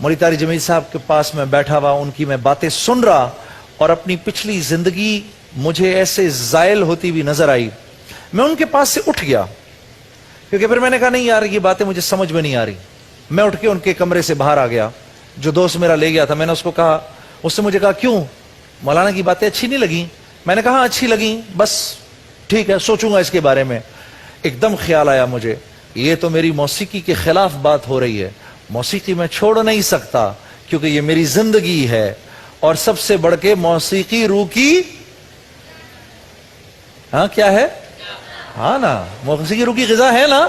मौलवी तारिक जमील साहब के पास मैं बैठा हुआ, उनकी मैं बातें सुन रहा और अपनी पिछली जिंदगी मुझे ऐसे जायल होती हुई नजर आई। मैं उनके पास से उठ गया, क्योंकि फिर मैंने कहा नहीं यार ये बातें मुझे समझ में नहीं आ रही। मैं उठ के उनके कमरे से बाहर आ गया। जो दोस्त मेरा ले गया था, मैंने उसको कहा, उसने मुझे कहा क्यों, मौलाना की बातें अच्छी नहीं लगी? मैंने कहा अच्छी लगी, बस ठीक है, सोचूंगा इसके बारे में। एकदम ख्याल आया मुझे, ये तो मेरी मौसीकी के खिलाफ बात हो रही है। मौसीकी मैं छोड़ नहीं सकता क्योंकि ये मेरी जिंदगी है, और सबसे बढ़ के मौसीकी रूह की, हाँ क्या है, हाँ ना, मौसीकी रूह की ग़िज़ा है ना,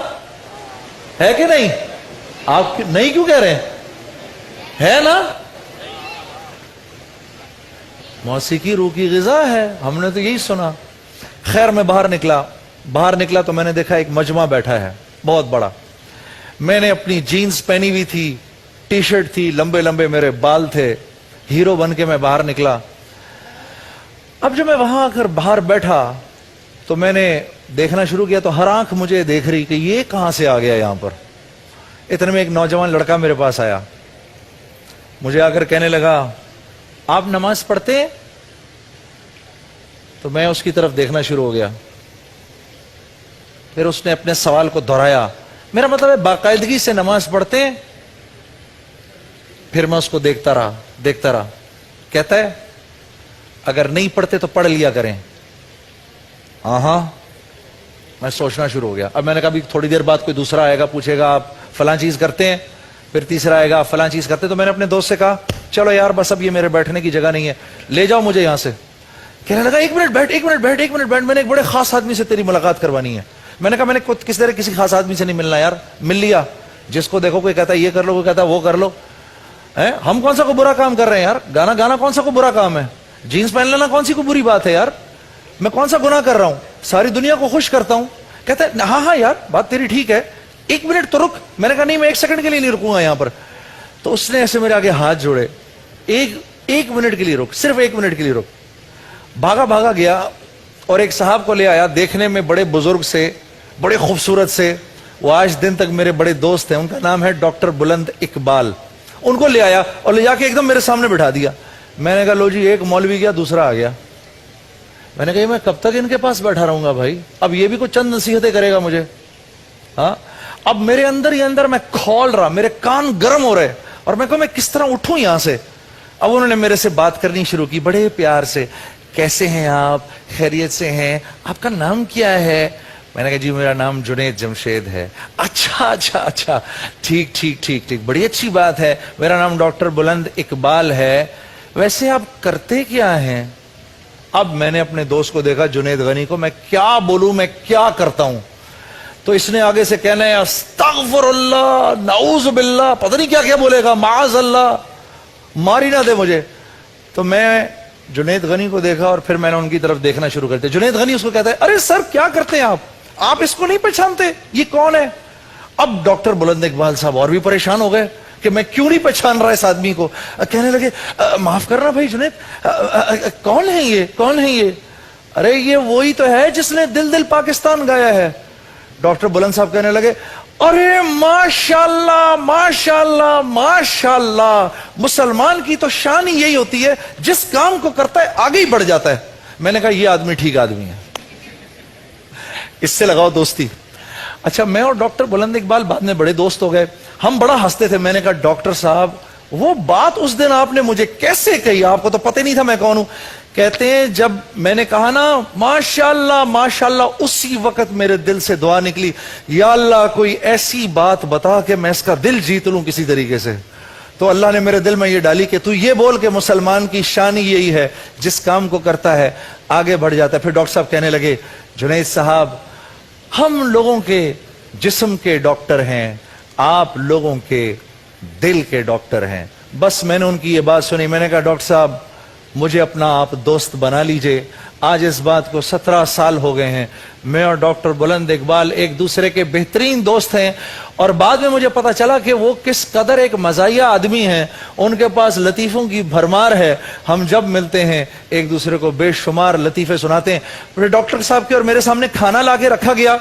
है कि नहीं? आप नहीं क्यों कह रहे हैं? है ना, मौसीकी रूह की ग़िज़ा है, हमने तो यही सुना। खैर मैं बाहर निकला तो मैंने देखा एक मजमा बैठा है बहुत बड़ा। मैंने अपनी जीन्स पहनी हुई थी, टी शर्ट थी, लंबे लंबे मेरे बाल थे, हीरो बन के मैं बाहर निकला। अब जब मैं वहां आकर बाहर बैठा तो मैंने देखना शुरू किया, तो हर आंख मुझे देख रही कि ये कहां से आ गया यहां पर। इतने में एक नौजवान लड़का मेरे पास आया, मुझे आकर कहने लगा आप नमाज पढ़ते हैं? तो मैं उसकी तरफ देखना शुरू हो गया। फिर उसने अपने सवाल को दोहराया, मेरा मतलब है बाकायदगी से नमाज पढ़ते हैं? फिर मैं उसको देखता रहा। कहता है अगर नहीं पढ़ते तो पढ़ लिया करें। हाँ, मैं सोचना शुरू हो गया। अब मैंने कहा थोड़ी देर बाद कोई दूसरा आएगा, पूछेगा आप फलां चीज करते हैं, फिर तीसरा आएगा फलां चीज करते हैं। तो मैंने अपने दोस्त से कहा चलो यार बस अब ये मेरे बैठने की जगह नहीं है, ले जाओ मुझे यहां से। कहने लगा एक मिनट बैठ, मैंने एक बड़े खास आदमी से तेरी मुलाकात करवानी है। मैंने कहा मैंने किसी खास आदमी से नहीं मिलना यार, मिल लिया। जिसको देखो कोई कहता है ये कर लो, कोई कहता है वो कर लो। है हम कौन सा को बुरा काम कर रहे हैं यार? गाना कौन सा को बुरा काम है? जीन्स पहन लेना कौन सी को बुरी बात है यार? मैं कौन सा गुनाह कर रहा हूं? सारी दुनिया को खुश करता हूं। कहता है हाँ यार बात तेरी ठीक है, एक मिनट तो रुक। मैंने कहा नहीं मैं एक सेकंड के लिए नहीं रुकूंगा यहां पर। तो उसने ऐसे मेरे आगे हाथ जोड़े, एक मिनट के लिए रुक, सिर्फ एक मिनट के लिए रुक। भागा गया और एक साहब को ले आया, देखने में बड़े बुजुर्ग से, बड़े खूबसूरत से, वो आज दिन तक मेरे बड़े दोस्त हैं। उनका नाम है डॉक्टर बुलंद इकबाल। उनको ले आया और ले जाके एकदम मेरे सामने बिठा दिया। मैंने कहा लो जी, एक मौलवी गया, दूसरा आ गया। मैंने कहा मैं कब तक इनके पास बैठा रहूंगा भाई? अब ये भी कुछ चंद नसीहतें करेगा मुझे। हाँ, अब मेरे अंदर ही अंदर मैं खौल रहा, मेरे कान गर्म हो रहे, और मैं कहूं मैं किस तरह उठूं यहां से। अब उन्होंने मेरे से बात करनी शुरू की बड़े प्यार से, कैसे हैं आप, खैरियत से हैं, आपका नाम क्या है? मैंने कहा जी मेरा नाम जुनैद जमशेद है। अच्छा, ठीक, बड़ी अच्छी बात है। मेरा नाम डॉक्टर बुलंद इकबाल है। वैसे आप करते क्या हैं? अब मैंने अपने दोस्त को देखा, जुनैद गनी को, मैं क्या बोलूं, मैं क्या करता हूं? तो इसने आगे से कहना है अस्तगफिरुल्लाह, नाऊज़ु बिल्लाह, पता नहीं क्या क्या बोलेगा, माअज़ल्लाह, मार ही ना दे मुझे। तो मैं जुनैद गनी को देखा और फिर मैंने उनकी तरफ देखना शुरू कर दिया। जुनैद गनी उसको कहता है अरे सर क्या करते हैं आप इसको नहीं पहचानते, ये कौन है? अब डॉक्टर बुलंद इकबाल साहब और भी परेशान हो गए कि मैं क्यों नहीं पहचान रहा इस आदमी को। कहने लगे माफ करना भाई जुनैद, कौन है ये? अरे ये वही तो है जिसने दिल दिल पाकिस्तान गाया है। डॉक्टर बुलंद साहब कहने लगे अरे माशाल्लाह, मुसलमान की तो शान ही यही होती है, जिस काम को करता है आगे ही बढ़ जाता है। मैंने कहा ये आदमी ठीक आदमी है, इससे लगाओ दोस्ती। अच्छा, मैं और डॉक्टर बुलंद इकबाल बाद में बड़े दोस्त हो गए, हम बड़ा हंसते थे। मैंने कहा डॉक्टर साहब वो बात उस दिन आपने मुझे कैसे कही, आपको तो पता ही नहीं था मैं कौन हूं। कहते हैं जब मैंने कहा ना माशाल्लाह, उसी वक्त मेरे दिल से दुआ निकली, या अल्लाह कोई ऐसी बात बता कि मैं इसका दिल जीत लूं किसी तरीके से। तो अल्लाह ने मेरे दिल में ये डाली कि तू ये बोल के मुसलमान की शान ही यही है, जिस काम को करता है आगे बढ़ जाता है। फिर डॉक्टर साहब कहने लगे जुनैद साहब हम लोगों के जिस्म के डॉक्टर हैं, आप लोगों के दिल के डॉक्टर हैं। बस मैंने उनकी ये बात सुनी। मैंने कहा डॉक्टर साहब मुझे अपना आप दोस्त बना लीजिए। आज इस बात को 17 साल हो गए हैं। मैं और डॉक्टर बुलंद इकबाल एक दूसरे के बेहतरीन दोस्त हैं, और बाद में मुझे पता चला कि वो किस कदर एक मज़ाहिया आदमी हैं। उनके पास लतीफ़ों की भरमार है। हम जब मिलते हैं एक दूसरे को बेशुमार लतीफ़े सुनाते हैं। फिर डॉक्टर साहब के और मेरे सामने खाना ला के रखा गया,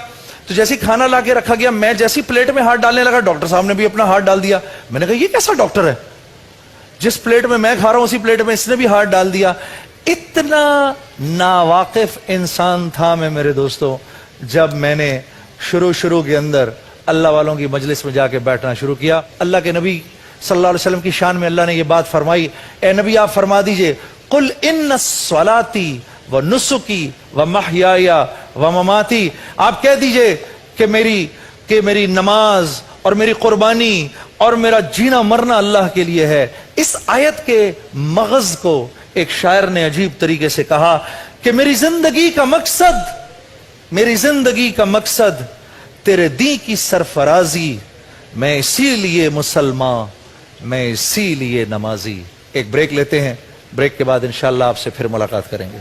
तो जैसे खाना ला के रखा गया, मैं जैसी प्लेट में हाथ डालने लगा, डॉक्टर साहब ने भी अपना हाथ डाल दिया। मैंने कहा ये कैसा डॉक्टर है, جس پلیٹ میں کھا رہا ہوں اسی پلیٹ میں اس نے بھی ہاتھ ڈال دیا. اتنا ناواقف انسان تھا میں میرے دوستوں. جب میں نے شروع کے اندر اللہ والوں کی مجلس میں جا کے بیٹھنا شروع کیا, اللہ کے نبی صلی اللہ علیہ وسلم کی شان میں اللہ نے یہ بات فرمائی, اے نبی آپ فرما دیجئے قل ان صلاتی و نسکی و محیایا و مماتی, آپ کہہ دیجئے کہ میری نماز اور میری قربانی اور میرا جینا مرنا اللہ کے لیے ہے. اس آیت کے مغز کو ایک شاعر نے عجیب طریقے سے کہا کہ میری زندگی کا مقصد تیرے دین کی سرفرازی, میں اسی لیے مسلمان, میں اسی لیے نمازی. ایک بریک لیتے ہیں, بریک کے بعد انشاءاللہ آپ سے پھر ملاقات کریں گے.